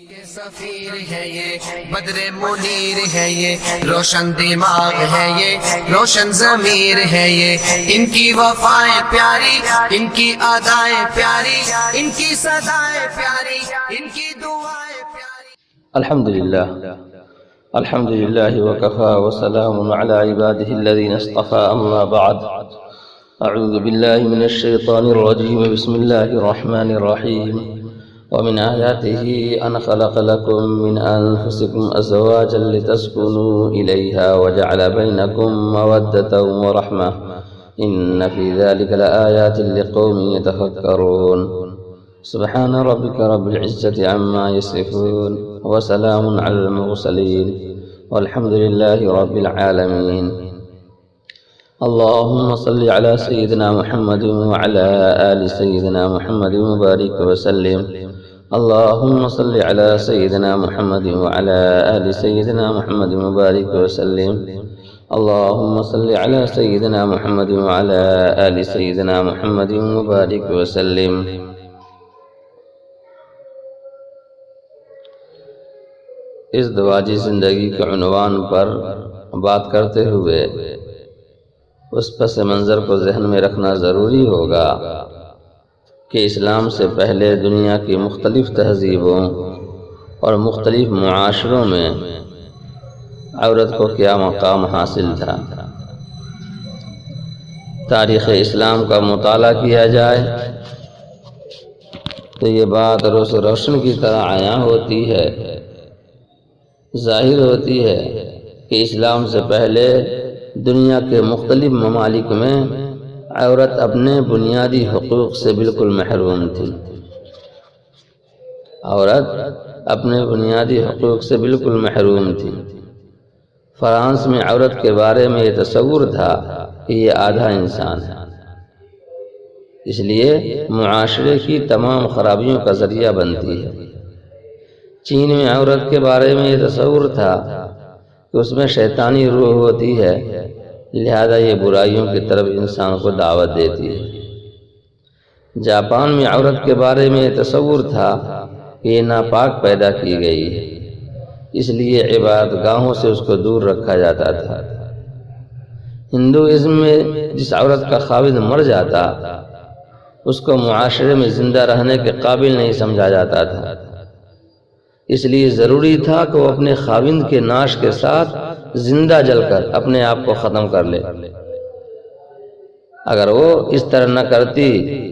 سفیر ہے یہ بدر منیر ہے یہ روشن دماغ ہے یہ روشن ضمیر ہے یہ ان کی وفائیں پیاری ان کی ادائیں پیاری ان کی صدائیں پیاری ان کی دعائیں پیاری. الحمد لله وكفى وسلام على عباده الذين اصطفى أما بعد أعوذ بالله من الشيطان الرجيم بسم الله الرحمن الرحيم ومن آياته أن خلق لكم من أنفسكم أزواجا لتسكنوا إليها وجعل بينكم مودة ورحمة إن في ذلك لآيات لقوم يتفكرون سبحان ربك رب العزة عما يصفون وسلام على المرسلين والحمد لله رب العالمين. اللهم صل على سيدنا محمد وعلى آل سيدنا محمد وبارك وسلم. اللهم صل على سيدنا محمد وعلى آل سيدنا محمد وبارك وسلم. اللهم صل على سيدنا محمد وعلى آل سيدنا محمد وبارك وسلم. اس دواجی زندگی کے عنوان پر بات کرتے ہوئے اس پس منظر کو ذہن میں رکھنا ضروری ہوگا کہ اسلام سے پہلے دنیا کی مختلف تہذیبوں اور مختلف معاشروں میں عورت کو کیا مقام حاصل تھا. تاریخ اسلام کا مطالعہ کیا جائے تو یہ بات روشن کی طرح عیاں ہوتی ہے، ظاہر ہوتی ہے کہ اسلام سے پہلے دنیا کے مختلف ممالک میں عورت اپنے بنیادی حقوق سے بالکل محروم تھی. عورت اپنے بنیادی حقوق سے بالکل محروم تھی. فرانس میں عورت کے بارے میں یہ تصور تھا کہ یہ آدھا انسان ہے، اس لیے معاشرے کی تمام خرابیوں کا ذریعہ بنتی ہے. چین میں عورت کے بارے میں یہ تصور تھا کہ اس میں شیطانی روح ہوتی ہے، لہذا یہ برائیوں کی طرف انسان کو دعوت دیتی ہے. جاپان میں عورت کے بارے میں یہ تصور تھا کہ یہ ناپاک پیدا کی گئی ہے، اس لیے عبادت گاہوں سے اس کو دور رکھا جاتا تھا. ہندوازم میں جس عورت کا خاوند مر جاتا اس کو معاشرے میں زندہ رہنے کے قابل نہیں سمجھا جاتا تھا، اس لیے ضروری تھا کہ وہ اپنے خاوند کے ناش کے ساتھ زندہ جل کر اپنے آپ کو ختم کر لے. اگر وہ اس طرح نہ کرتی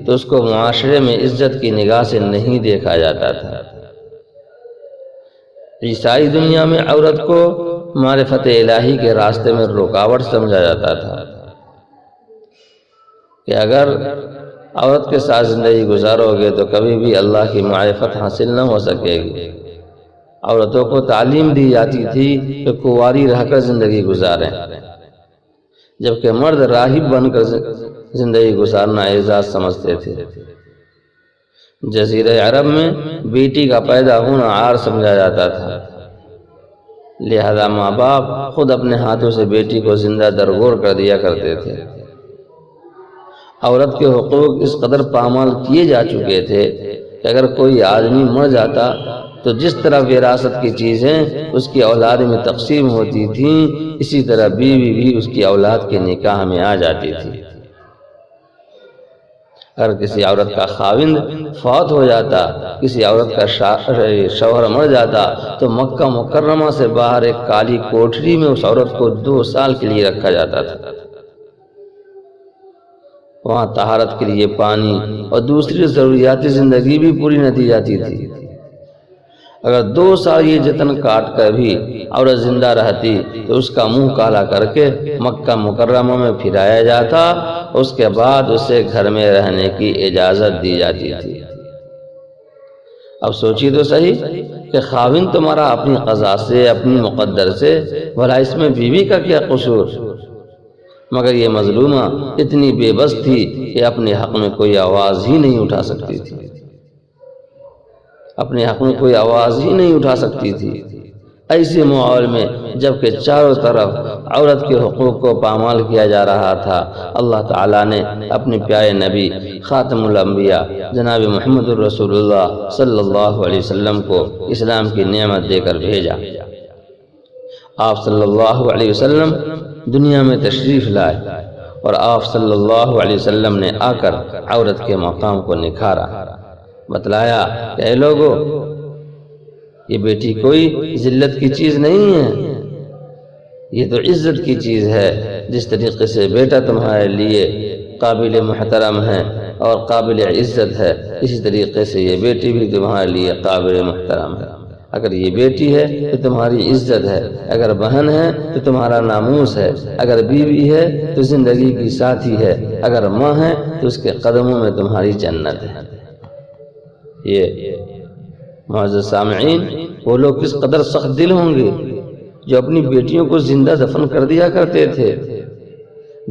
تو اس کو معاشرے میں عزت کی نگاہ سے نہیں دیکھا جاتا تھا. عیسائی دنیا میں عورت کو معرفت الہی کے راستے میں رکاوٹ سمجھا جاتا تھا کہ اگر عورت کے ساتھ زندگی گزارو گے تو کبھی بھی اللہ کی معرفت حاصل نہ ہو سکے گی. عورتوں کو تعلیم دی جاتی تھی کہ کنواری رہ کر زندگی گزاریں، جبکہ مرد راہب بن کر زندگی گزارنا اعزاز سمجھتے تھے. جزیرہ عرب میں بیٹی کا پیدا ہونا عار سمجھا جاتا تھا، لہذا ماں باپ خود اپنے ہاتھوں سے بیٹی کو زندہ درگور کر دیا کرتے تھے. عورت کے حقوق اس قدر پامال کیے جا چکے تھے کہ اگر کوئی آدمی مر جاتا تو جس طرح وراثت کی چیزیں اس کی اولاد میں تقسیم ہوتی تھیں، اسی طرح بیوی بھی اس کی اولاد کے نکاح میں آ جاتی تھی. اگر کسی عورت کا خاوند فوت ہو جاتا، کسی عورت کا شوہر مر جاتا تو مکہ مکرمہ سے باہر ایک کالی کوٹری میں اس عورت کو 2 سال کے لیے رکھا جاتا تھا. وہاں طہارت کے لیے پانی اور دوسری ضروریات زندگی بھی پوری نہ دی جاتی تھی. اگر 2 سال یہ جتن کاٹ کر بھی عورت زندہ رہتی تو اس کا منہ کالا کر کے مکہ مکرمہ میں پھرایا جاتا، اس کے بعد اسے گھر میں رہنے کی اجازت دی جاتی تھی. اب سوچی تو صحیح کہ خاوند تمہارا اپنی قضا سے، اپنی مقدر سے، بھلا اس میں بیوی کا کیا قصور؟ مگر یہ مظلومہ اتنی بے بس تھی کہ اپنے حق میں کوئی آواز ہی نہیں اٹھا سکتی تھی. اپنے حق میں کوئی آواز ہی نہیں اٹھا سکتی تھی. ایسے ماحول میں جبکہ چاروں طرف عورت کے حقوق کو پامال کیا جا رہا تھا، اللہ تعالیٰ نے اپنے پیارے نبی خاتم الانبیاء جناب محمد الرسول اللہ صلی اللہ علیہ وسلم کو اسلام کی نعمت دے کر بھیجا۔ آپ صلی اللہ علیہ وسلم دنیا میں تشریف لائے اور آپ صلی اللہ علیہ وسلم نے آ کر عورت کے مقام کو نکھارا، بتلایا کہ اے لوگو، یہ بیٹی کوئی ذلت کی چیز نہیں ہے، یہ تو عزت کی چیز ہے۔ جس طریقے سے بیٹا تمہارے لیے قابل محترم ہے اور قابل عزت ہے، اسی طریقے سے یہ بیٹی بھی تمہارے لیے قابل محترم ہے۔ اگر یہ بیٹی ہے تو تمہاری عزت ہے، اگر بہن ہے تو تمہارا ناموس ہے، اگر بیوی ہے تو زندگی کی ساتھی ہے، اگر ماں ہے تو اس کے قدموں میں تمہاری جنت ہے۔ یہ معزز سامعین، وہ لوگ کس قدر سخت دل ہوں گے جو اپنی بیٹیوں کو زندہ دفن کر دیا کرتے تھے۔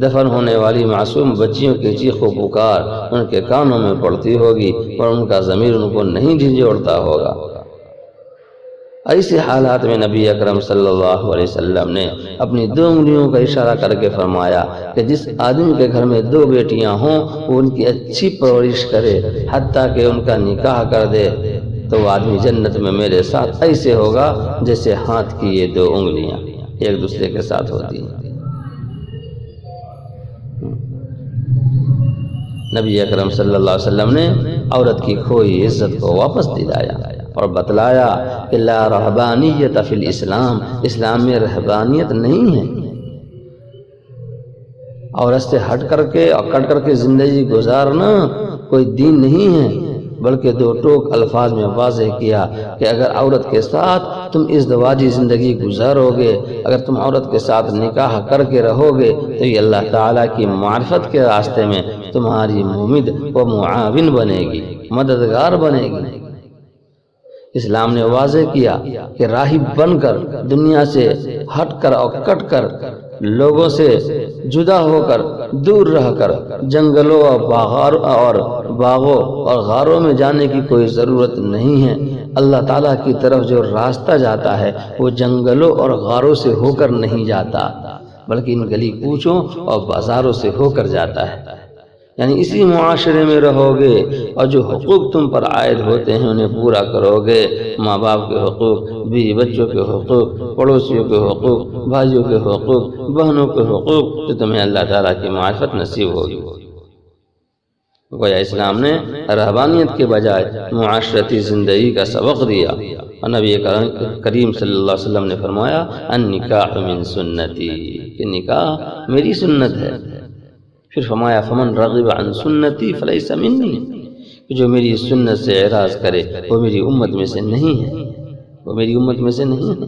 دفن ہونے والی معصوم بچیوں کی چیخ و پکار ان کے کانوں میں پڑتی ہوگی اور ان کا ضمیر ان کو نہیں جھنجھوڑتا ہوگا۔ ایسے حالات میں نبی اکرم صلی اللہ علیہ وسلم نے اپنی 2 انگلیوں کا اشارہ کر کے فرمایا کہ جس آدمی کے گھر میں 2 بیٹیاں ہوں وہ ان کی اچھی پرورش کرے، حتیٰ کہ ان کا نکاح کر دے، تو وہ آدمی جنت میں میرے ساتھ ایسے ہوگا جیسے ہاتھ کی یہ 2 انگلیاں ایک دوسرے کے ساتھ ہوتی ہیں۔ نبی اکرم صلی اللہ علیہ وسلم نے عورت کی کھوئی عزت کو واپس دلایا اور بتلایا کہ لا رہبانیت فی الاسلام، اسلام میں رہبانیت نہیں ہے۔ عورت سے ہٹ کر کے اور کٹ کر کے زندگی گزارنا کوئی دین نہیں ہے، بلکہ 2 ٹوک الفاظ میں واضح کیا کہ اگر عورت کے ساتھ تم ازدواجی زندگی گزارو گے، اگر تم عورت کے ساتھ نکاح کر کے رہو گے تو یہ اللہ تعالیٰ کی معرفت کے راستے میں تمہاری ممد و معاون بنے گی، مددگار بنے گی۔ اسلام نے واضح کیا کہ راہب بن کر، دنیا سے ہٹ کر اور کٹ کر، لوگوں سے جدا ہو کر، دور رہ کر جنگلوں اور باغوں اور غاروں میں جانے کی کوئی ضرورت نہیں ہے۔ اللہ تعالیٰ کی طرف جو راستہ جاتا ہے وہ جنگلوں اور غاروں سے ہو کر نہیں جاتا، بلکہ ان گلی کوچوں اور بازاروں سے ہو کر جاتا ہے۔ یعنی اسی معاشرے میں رہو گے اور جو حقوق تم پر عائد ہوتے ہیں انہیں پورا کرو گے، ماں باپ کے حقوق، بیوی بچوں کے حقوق، پڑوسیوں کے حقوق، بھائیوں کے حقوق، بہنوں کے حقوق، تو تمہیں اللہ تعالیٰ کی معرفت نصیب ہوگی۔ گویا اسلام نے رہبانیت کے بجائے معاشرتی زندگی کا سبق دیا، اور نبی کریم صلی اللہ علیہ وسلم نے فرمایا النکاح من سنتی، کہ نکاح میری سنت ہے۔ پھر فرمایا فمن رغب عن سنتی فلیس منی، کہ جو میری سنت سے اعراض کرے وہ میری امت میں سے نہیں ہے، وہ میری امت میں سے نہیں ہے۔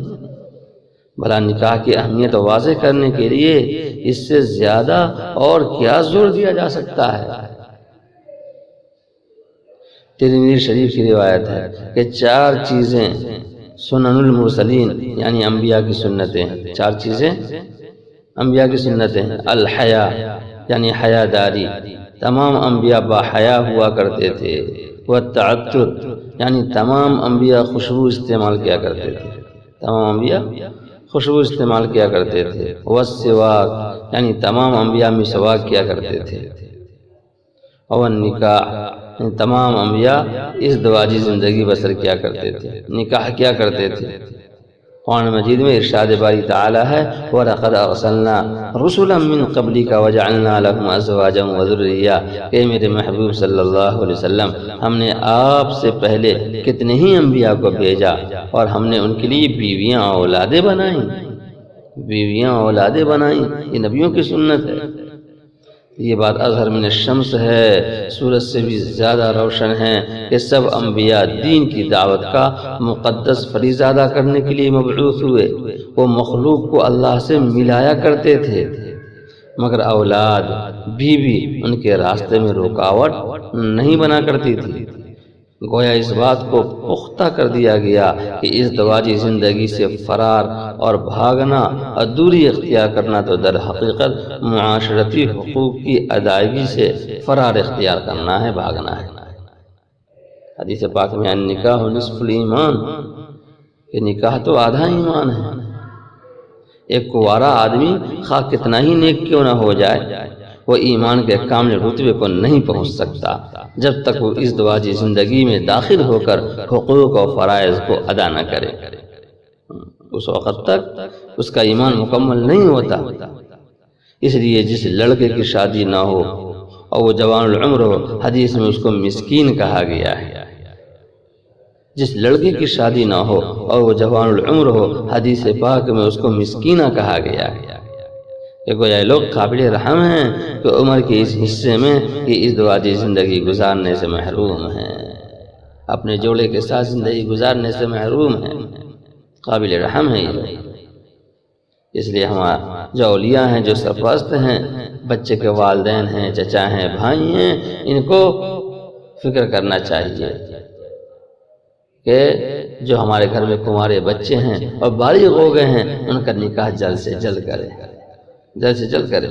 بھلا نکاح کی اہمیت واضح کرنے کے لیے اس سے زیادہ اور کیا زور دیا جا سکتا ہے؟ ترمذی شریف کی روایت ہے کہ 4 چیزیں سنن المرسلین یعنی انبیاء کی سنتیں ہیں، 4 چیزیں انبیاء کی سنتیں ہیں۔ الحیا یعنی حیا داری، تمام انبیاء با حیا ہوا کرتے تھے۔ والتعطر یعنی تمام انبیاء خوشبو استعمال کیا کرتے تھے، تمام انبیاء خوشبو استعمال کیا کرتے تھے۔ والسواک یعنی تمام انبیاء مسواک کیا کرتے تھے۔ اور النکاح یعنی تمام انبیاء ازدواجی زندگی بسر کیا کرتے تھے، نکاح کیا کرتے تھے۔ قرآن مجید میں ارشاد باری تعالی ہے وَلَقَدْ أَرْسَلْنَا رُسُلًا مِّن قَبْلِكَ وَجَعَلْنَا لَهُمْ أَزْوَاجًا وَذُرِّيَّةً، کہ میرے محبوب صلی اللہ علیہ وسلم ہم نے آپ سے پہلے کتنے ہی انبیاء کو بھیجا اور ہم نے ان کے لیے بیویاں اولادیں بنائیں، بیویاں اولادیں بنائیں۔ یہ نبیوں کی سنت ہے۔ یہ بات اظہر من الشمس ہے، سورج سے بھی زیادہ روشن ہے کہ سب انبیاء دین کی دعوت کا مقدس فریضہ ادا کرنے کے لیے مبعوث ہوئے۔ وہ مخلوق کو اللہ سے ملایا کرتے تھے، مگر اولاد بیوی ان کے راستے میں رکاوٹ نہیں بنا کرتی تھی۔ گویا اس بات کو پختہ کر دیا گیا کہ ازدواجی زندگی سے فرار اور بھاگنا اور دوری اختیار کرنا تو در حقیقت معاشرتی حقوق کی ادائیگی سے فرار اختیار کرنا ہے، بھاگنا ہے۔ حدیث پاک میں النکاح نصف الایمان، کہ نکاح تو آدھا ایمان ہے۔ ایک کوارا آدمی خواہ کتنا ہی نیک کیوں نہ ہو جائے، وہ ایمان کے کامل رتبے کو نہیں پہنچ سکتا جب تک وہ اس دواجی زندگی میں داخل ہو کر حقوق و فرائض کو ادا نہ کرے۔ اس وقت تک اس کا ایمان مکمل نہیں ہوتا۔ اس لیے جس لڑکے کی شادی نہ ہو اور وہ جوان العمر ہو، حدیث میں اس کو مسکین کہا گیا ہے۔ جس لڑکے کی شادی نہ ہو اور وہ جوان العمر ہو، حدیث پاک میں اس کو مسکینہ کہا گیا ہے۔ کہ گویا لوگ قابل رحم ہیں کہ عمر کے اس حصے میں یہ اس دواجی زندگی گزارنے سے محروم ہیں، اپنے جوڑے کے ساتھ زندگی گزارنے سے محروم ہیں، قابل رحم ہیں یہ لوگ۔ اس لیے ہمارا جو اولیاء ہیں، جو سرپرست ہیں، بچے کے والدین ہیں، چچا ہیں، بھائی ہیں، ان کو فکر کرنا چاہیے کہ جو ہمارے گھر میں کنوارے بچے ہیں اور بالغ ہو گئے ہیں، ان کا نکاح جلد سے جلد کرے، جلد سے جلد کرے۔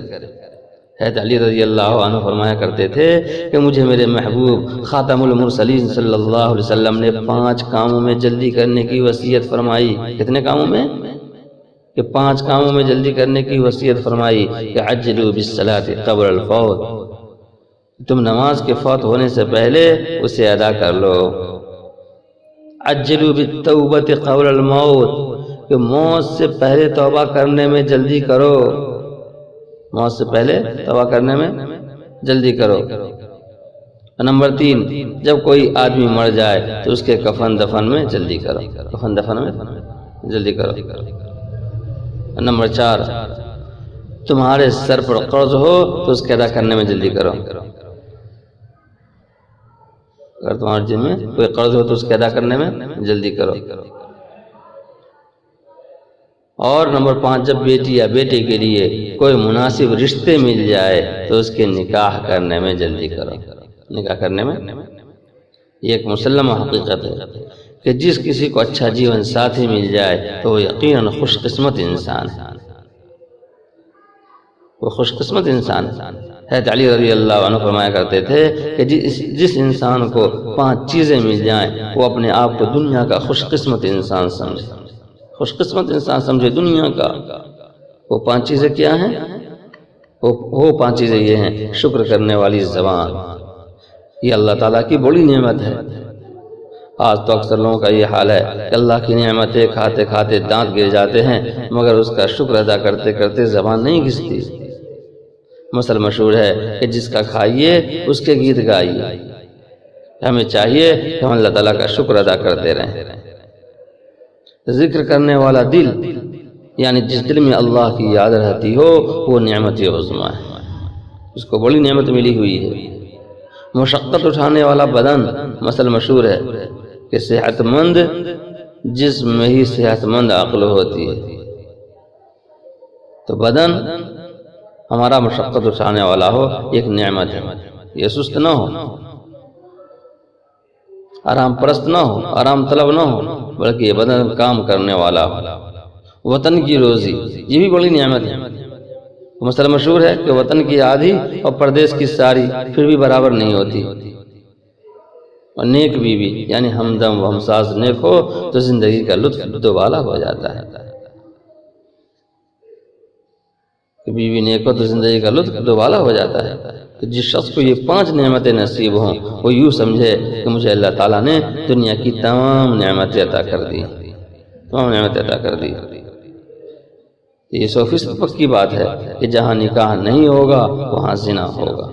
حضرت علی رضی اللہ عنہ فرمایا کرتے تھے کہ مجھے میرے محبوب خاتم المرسلین صلی اللہ علیہ وسلم نے 5 کاموں میں جلدی کرنے کی وصیت فرمائی۔ کتنے کاموں میں؟ کہ 5 کاموں میں جلدی کرنے کی وصیت فرمائی کہ عجلوا بالصلاۃ قبل الفوت، تم نماز کے فوت ہونے سے پہلے اسے ادا کر لو۔ عجلوا بالتوبۃ قبل الموت، کہ موت سے پہلے توبہ کرنے میں جلدی کرو، موت سے پہلے توبہ کرنے میں جلدی کرو۔ نمبر 3، جب کوئی آدمی مر جائے تو اس کے کفن دفن میں جلدی کرو، کفن دفن میں جلدی کرو۔ نمبر 4، تمہارے سر پر قرض ہو تو اس کے ادا کرنے میں جلدی کرو، اگر تمہارے جن میں کوئی قرض ہو تو اس کے ادا کرنے میں جلدی کرو۔ اور نمبر 5، جب بیٹی یا بیٹے کے لیے کوئی مناسب رشتے مل جائے تو اس کے نکاح کرنے میں جلدی کرو، نکاح کرنے میں۔ یہ ایک مسلم حقیقت ہے کہ جس کسی کو اچھا جیون ساتھی مل جائے تو وہ یقیناً خوش قسمت انسان ہے، وہ خوش قسمت انسان ہے۔ حضرت علی رضی اللہ عنہ فرمایا کرتے تھے کہ جس انسان کو 5 چیزیں مل جائیں وہ اپنے آپ کو دنیا کا خوش قسمت انسان سمجھے، خوش قسمت انسان سمجھے دنیا کا۔ وہ 5 چیزیں کیا ہیں؟ وہ 5 چیزیں یہ ہیں: شکر کرنے والی زبان، یہ اللہ تعالیٰ کی بڑی نعمت ہے۔ آج تو اکثر لوگوں کا یہ حال ہے کہ اللہ کی نعمتیں کھاتے کھاتے دانت گر جاتے ہیں مگر اس کا شکر ادا کرتے کرتے زبان نہیں گھستی۔ مثل مشہور ہے کہ جس کا کھائیے اس کے گیت گائیے۔ ہمیں چاہیے کہ ہم اللہ تعالیٰ کا شکر ادا کرتے رہیں۔ ذکر کرنے والا دل، یعنی جس دل میں اللہ کی یاد رہتی ہو، وہ نعمت عظمیٰ ہے، اس کو بڑی نعمت ملی ہوئی ہے۔ مشقت اٹھانے والا بدن، مثل مشہور ہے کہ صحت مند جسم میں ہی صحت مند عقل ہوتی ہے۔ تو بدن ہمارا مشقت اٹھانے والا ہو، ایک نعمت ہے، یہ سست نہ ہو، آرام پرست نہ ہو، آرام طلب نہ ہو، بلکہ یہ بدن کام کرنے والا ہو۔ وطن کی روزی، یہ بھی بڑی نعمت ہے۔ مسئلہ مشہور ہے کہ وطن کی آدھی اور پردیس کی ساری پھر بھی برابر نہیں ہوتی۔ اور نیک بیوی یعنی ہمدم و ہمساز نیک ہو تو زندگی کا لطف دوبالا ہو جاتا ہے۔ کہ بیوی نیک ہو تو زندگی کا لطف دوبالا ہو جاتا ہے۔ کہ جس شخص کو یہ 5 نعمتیں نصیب ہوں وہ یوں سمجھے کہ مجھے اللہ تعالیٰ نے دنیا کی تمام نعمتیں عطا کر دی، تمام نعمتیں عطا کر دی۔ یہ 100% پکی بات ہے کہ جہاں نکاح نہیں ہوگا وہاں زنا ہوگا،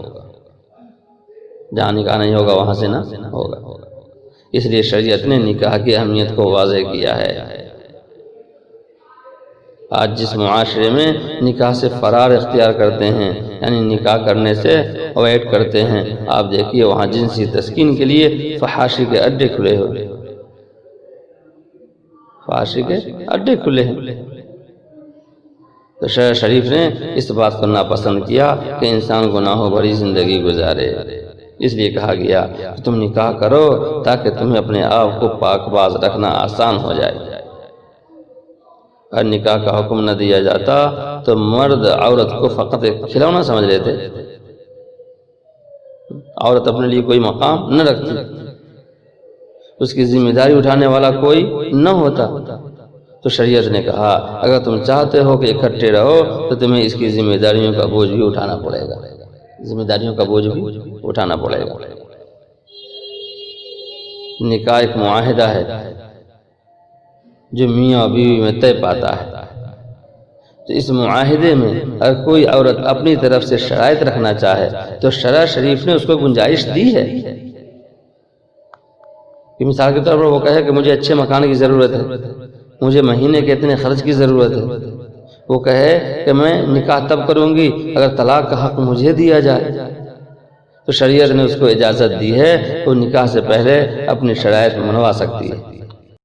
جہاں نکاح نہیں ہوگا وہاں زنا ہوگا۔ اس لیے شریعت نے نکاح کی اہمیت کو واضح کیا ہے۔ آج جس معاشرے میں نکاح سے فرار اختیار کرتے ہیں، یعنی نکاح کرنے سے اوائڈ کرتے ہیں، آپ دیکھیے وہاں جنسی تسکین کے لیے فحاشی کے اڈے کھلے ہوئے، فحاشی کے اڈے کھلے ہیں۔ تو شرع شریف نے اس بات کو ناپسند کیا کہ انسان گناہوں بھری زندگی گزارے، اس لیے کہا گیا کہ تم نکاح کرو تاکہ تمہیں اپنے آپ کو پاک باز رکھنا آسان ہو جائے۔ اگر نکاح کا حکم نہ دیا جاتا تو مرد عورت کو فقط ایک کھلونا سمجھ لیتے، عورت اپنے لیے کوئی مقام نہ رکھتی، اس کی ذمہ داری اٹھانے والا کوئی نہ ہوتا۔ تو شریعت نے کہا اگر تم چاہتے ہو کہ اکٹھے رہو تو تمہیں اس کی ذمہ داریوں کا بوجھ بھی اٹھانا پڑے گا، ذمہ داریوں کا بوجھ بھی اٹھانا پڑے گا۔ نکاح ایک معاہدہ ہے جو میاں اور بیوی میں طے پاتا ہے، تو اس معاہدے میں اگر کوئی عورت اپنی طرف سے شرائط رکھنا چاہے تو شرع شریف نے اس کو گنجائش دی ہے کہ مثال کے طور پر وہ کہے کہ مجھے اچھے مکان کی ضرورت ہے، مجھے مہینے کے اتنے خرچ کی ضرورت ہے، وہ کہے کہ میں نکاح تب کروں گی اگر طلاق کا حق مجھے دیا جائے، تو شریعت نے اس کو اجازت دی ہے وہ نکاح سے پہلے اپنی شرائط منوا سکتی ہے۔